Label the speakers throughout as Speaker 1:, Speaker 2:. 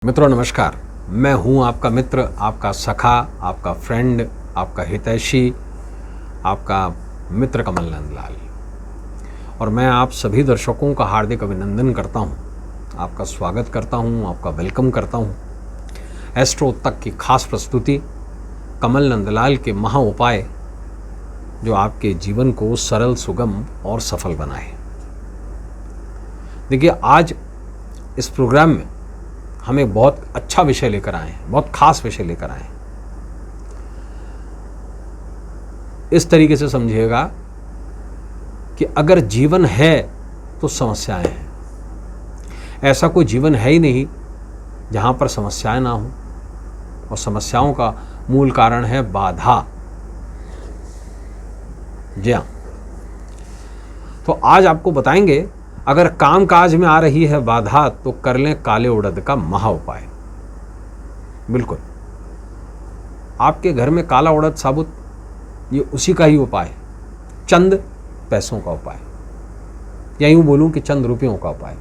Speaker 1: मित्रों नमस्कार। मैं हूं आपका मित्र, आपका सखा, आपका फ्रेंड, आपका हितैषी, आपका मित्र कमल नंदलाल। और मैं आप सभी दर्शकों का हार्दिक अभिनंदन करता हूं, आपका स्वागत करता हूं, आपका वेलकम करता हूं। एस्ट्रो तक की खास प्रस्तुति कमल नंदलाल के महा उपाय जो आपके जीवन को सरल, सुगम और सफल बनाए। देखिए, आज इस प्रोग्राम में हम एक बहुत अच्छा विषय लेकर आए हैं, बहुत खास विषय लेकर आए हैं। इस तरीके से समझिएगा कि अगर जीवन है तो समस्याएं हैं। ऐसा कोई जीवन है ही नहीं जहां पर समस्याएं ना हो, और समस्याओं का मूल कारण है बाधा। जी हाँ, तो आज आपको बताएंगे, अगर काम काज में आ रही है बाधा तो कर लें काले उड़द का महा उपाय। बिल्कुल, आपके घर में काला उड़द साबुत, ये उसी का ही उपाय है, चंद पैसों का उपाय, या यूं बोलूं कि चंद रुपयों का उपाय।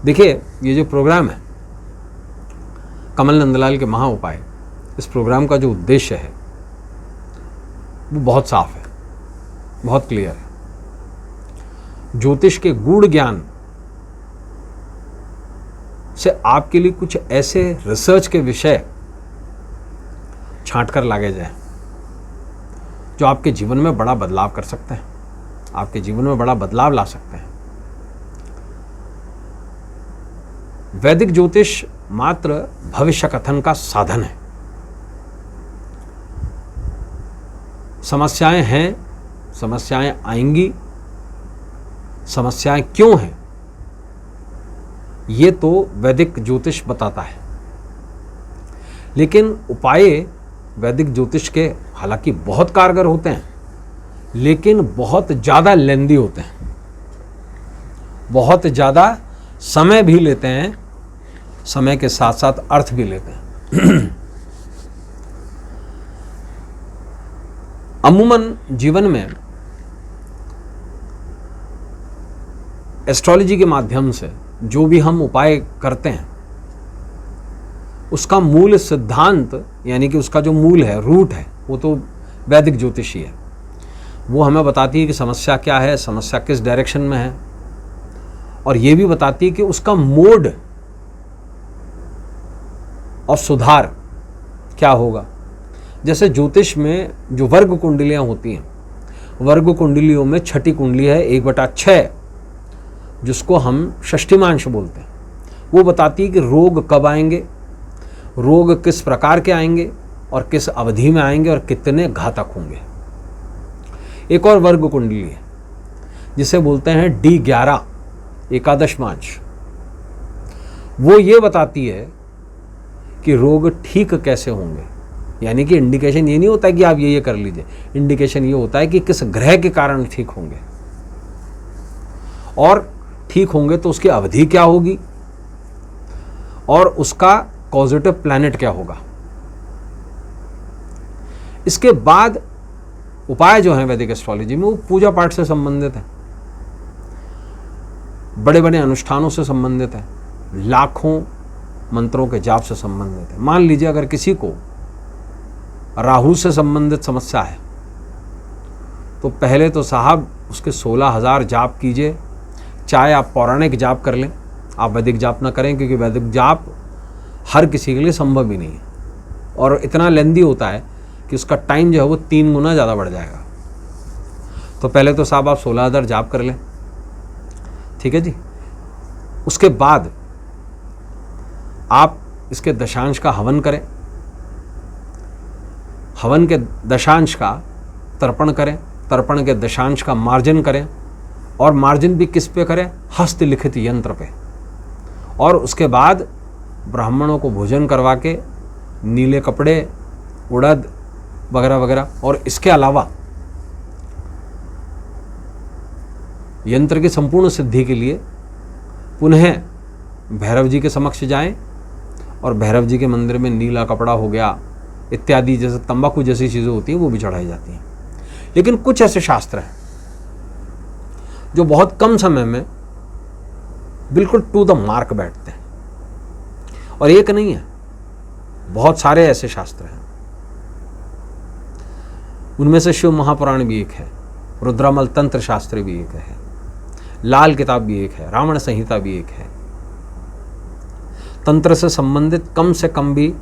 Speaker 1: देखिए, ये जो प्रोग्राम है कमल नंदलाल के महा उपाय, इस प्रोग्राम का जो उद्देश्य है वो बहुत साफ है, बहुत क्लियर है। ज्योतिष के गूढ़ ज्ञान से आपके लिए कुछ ऐसे रिसर्च के विषय छांट कर लाए जाए जो आपके जीवन में बड़ा बदलाव कर सकते हैं, आपके जीवन में बड़ा बदलाव ला सकते हैं। वैदिक ज्योतिष मात्र भविष्य कथन का साधन है। समस्याएं हैं, समस्याएं आएंगी, समस्याएं क्यों हैं ये तो वैदिक ज्योतिष बताता है, लेकिन उपाय वैदिक ज्योतिष के हालांकि बहुत कारगर होते हैं, लेकिन बहुत ज़्यादा लेंदी होते हैं, बहुत ज़्यादा समय भी लेते हैं, समय के साथ साथ अर्थ भी लेते हैं। अमूमन जीवन में एस्ट्रोलॉजी के माध्यम से जो भी हम उपाय करते हैं उसका मूल सिद्धांत, यानी कि उसका जो मूल है, रूट है, वो तो वैदिक ज्योतिषी है। वो हमें बताती है कि समस्या क्या है, समस्या किस डायरेक्शन में है, और ये भी बताती है कि उसका मोड और सुधार क्या होगा। जैसे ज्योतिष में जो वर्ग कुंडलियाँ होती हैं, वर्ग कुंडलियों में छठी कुंडली है 1/6, जिसको हम षष्टिमांश बोलते हैं। वो बताती है कि रोग कब आएंगे, रोग किस प्रकार के आएंगे और किस अवधि में आएंगे और कितने घातक होंगे। एक और वर्ग कुंडली है जिसे बोलते हैं D11 एकादशमांश। वो ये बताती है कि रोग ठीक कैसे होंगे। यानी कि इंडिकेशन ये नहीं होता है कि आप ये कर लीजिए, इंडिकेशन ये होता है कि किस ग्रह के कारण ठीक होंगे, और ठीक होंगे तो उसकी अवधि क्या होगी, और उसका पॉजिटिव प्लैनेट क्या होगा। इसके बाद उपाय जो हैं वैदिक एस्ट्रोलॉजी में, वो पूजा पाठ से संबंधित हैं, बड़े बड़े अनुष्ठानों से संबंधित हैं, लाखों मंत्रों के जाप से संबंधित है। मान लीजिए अगर किसी को राहु से संबंधित समस्या है तो पहले तो साहब उसके 16,000 जाप कीजिए। चाहे आप पौराणिक जाप कर लें, आप वैदिक जाप ना करें, क्योंकि वैदिक जाप हर किसी के लिए संभव ही नहीं है, और इतना लेंदी होता है कि उसका टाइम जो है वो 3 गुना ज़्यादा बढ़ जाएगा। तो पहले तो साहब आप 16,000 जाप कर लें, ठीक है जी। उसके बाद आप इसके दशांश का हवन करें, हवन के दशांश का तर्पण करें, तर्पण के दशांश का मार्जन करें, और मार्जिन भी किस पे करें, हस्तलिखित यंत्र पे। और उसके बाद ब्राह्मणों को भोजन करवा के नीले कपड़े, उड़द वगैरह वगैरह, और इसके अलावा यंत्र की संपूर्ण सिद्धि के लिए पुनः भैरव जी के समक्ष जाएं, और भैरव जी के मंदिर में नीला कपड़ा हो गया इत्यादि, जैसे तंबाकू जैसी चीज़ें होती हैं वो भी चढ़ाई जाती हैं। लेकिन कुछ ऐसे शास्त्र हैं जो बहुत कम समय में बिल्कुल टू द मार्क बैठते हैं। और एक नहीं है, बहुत सारे ऐसे शास्त्र हैं। उनमें से शिव महापुराण भी एक है, रुद्रमल तंत्र शास्त्र भी एक है, लाल किताब भी एक है, रावण संहिता भी एक है। तंत्र से संबंधित कम से कम भी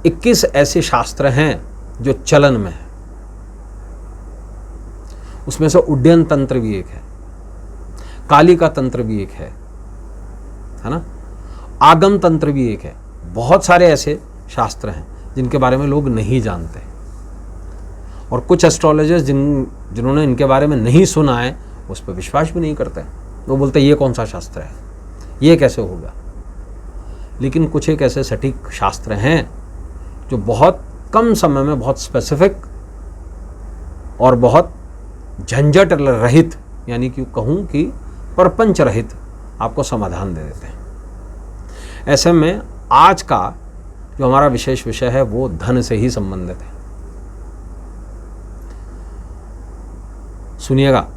Speaker 1: 21 ऐसे शास्त्र हैं जो चलन में है। उसमें से उड्डयन तंत्र भी एक है, काली का तंत्र भी एक है ना, आगम तंत्र भी एक है। बहुत सारे ऐसे शास्त्र हैं जिनके बारे में लोग नहीं जानते, और कुछ एस्ट्रोलॉजर्स जिन्होंने इनके बारे में नहीं सुना है उस पर विश्वास भी नहीं करते। वो बोलते ये कौन सा शास्त्र है, ये कैसे होगा। लेकिन कुछ एक ऐसे सटीक शास्त्र हैं जो बहुत कम समय में बहुत स्पेसिफिक और बहुत झंझट रहित, यानी कि कहूँ कि प्रपंच रहित आपको समाधान दे देते हैं। ऐसे में आज का जो हमारा विशेष विषय है वो धन से ही संबंधित है। सुनिएगा,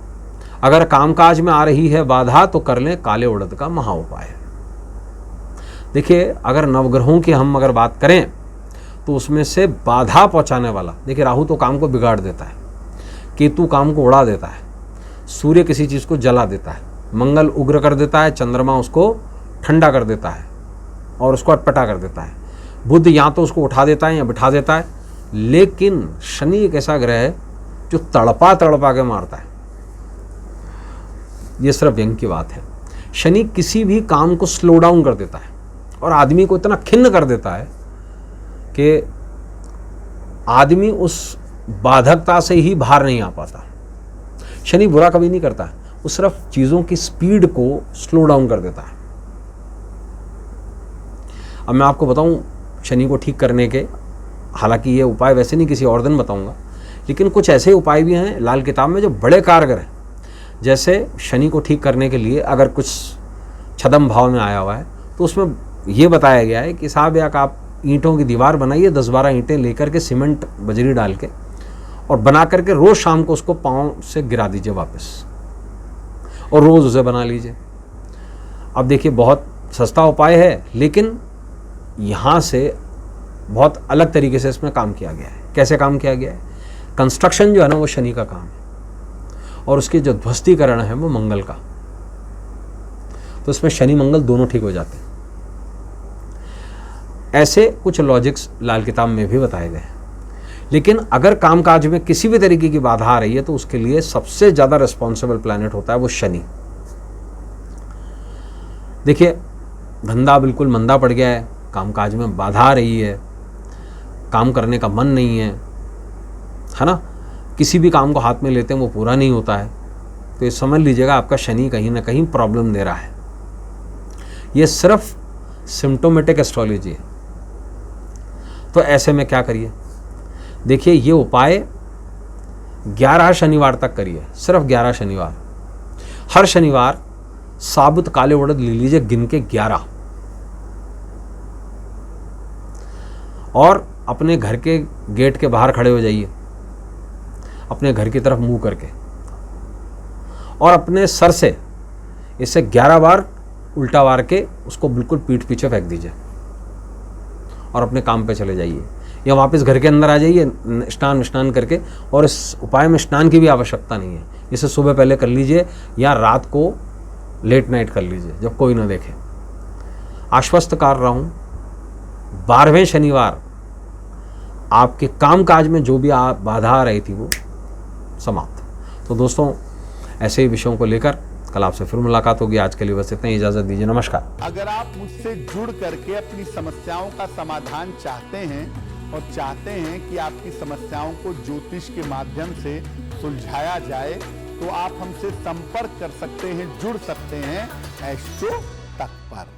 Speaker 1: अगर कामकाज में आ रही है बाधा तो कर लें काले उड़द का महा उपाय। देखिए, अगर नवग्रहों की हम अगर बात करें तो उसमें से बाधा पहुंचाने वाला, देखिए राहु तो काम को बिगाड़ देता है, केतु काम को उड़ा देता है, सूर्य किसी चीज़ को जला देता है, मंगल उग्र कर देता है, चंद्रमा उसको ठंडा कर देता है और उसको अटपटा कर देता है, बुध या तो उसको उठा देता है या बिठा देता है। लेकिन शनि एक ऐसा ग्रह है जो तड़पा तड़पा के मारता है। ये सिर्फ व्यंग की बात है। शनि किसी भी काम को स्लो डाउन कर देता है और आदमी को इतना खिन्न कर देता है कि आदमी उस बाधकता से ही बाहर नहीं आ पाता। शनि बुरा कभी नहीं करता है, वो सिर्फ चीज़ों की स्पीड को स्लो डाउन कर देता है। अब मैं आपको बताऊं शनि को ठीक करने के, हालांकि ये उपाय वैसे नहीं, किसी और दिन बताऊंगा, लेकिन कुछ ऐसे उपाय भी हैं लाल किताब में जो बड़े कारगर हैं। जैसे शनि को ठीक करने के लिए अगर कुछ छदम भाव में आया हुआ है तो उसमें ये बताया गया है कि साहब या आप ईंटों की दीवार बनाइए, 10-12 ईंटें लेकर के सीमेंट बजरी डाल के, और बना करके रोज़ शाम को उसको पाँव से गिरा दीजिए वापस, और रोज़ उसे बना लीजिए। अब देखिए, बहुत सस्ता उपाय है, लेकिन यहाँ से बहुत अलग तरीके से इसमें काम किया गया है। कैसे काम किया गया है? कंस्ट्रक्शन जो है ना वो शनि का काम है, और उसके जो ध्वस्तीकरण है वो मंगल का। तो इसमें शनि मंगल दोनों ठीक हो जाते हैं। ऐसे कुछ लॉजिक्स लाल किताब में भी बताए गए हैं। लेकिन अगर कामकाज में किसी भी तरीके की बाधा आ रही है तो उसके लिए सबसे ज़्यादा रिस्पॉन्सिबल प्लैनेट होता है वो शनि। देखिए, धंधा बिल्कुल मंदा पड़ गया है, कामकाज में बाधा आ रही है, काम करने का मन नहीं है ना, किसी भी काम को हाथ में लेते हैं वो पूरा नहीं होता है, तो ये समझ लीजिएगा आपका शनि कहीं ना कहीं प्रॉब्लम दे रहा है। ये सिर्फ सिम्टोमेटिक एस्ट्रोलॉजी है। तो ऐसे में क्या करिए? देखिए, ये उपाय 11 शनिवार तक करिए, सिर्फ 11 शनिवार। हर शनिवार साबुत काले उड़द ले लीजिए, गिन के 11, और अपने घर के गेट के बाहर खड़े हो जाइए, अपने घर की तरफ मुंह करके, और अपने सर से इसे 11 बार उल्टा वार के उसको बिल्कुल पीठ पीछे फेंक दीजिए और अपने काम पे चले जाइए, या वापस घर के अंदर आ जाइए स्नान करके। और इस उपाय में स्नान की भी आवश्यकता नहीं है, इसे सुबह पहले कर लीजिए या रात को लेट नाइट कर लीजिए जब कोई ना देखे। आश्वस्त कर रहा हूँ, 12वें शनिवार आपके कामकाज में जो भी बाधा आ रही थी वो समाप्त। तो दोस्तों, ऐसे ही विषयों को लेकर कल आपसे फिर मुलाकात होगी। आज के लिए बस इतना ही, इजाजत दीजिए, नमस्कार।
Speaker 2: अगर आप मुझसे जुड़ करके अपनी समस्याओं का समाधान चाहते हैं और चाहते हैं कि आपकी समस्याओं को ज्योतिष के माध्यम से सुलझाया जाए, तो आप हमसे संपर्क कर सकते हैं, जुड़ सकते हैं एस्ट्रो तक पर।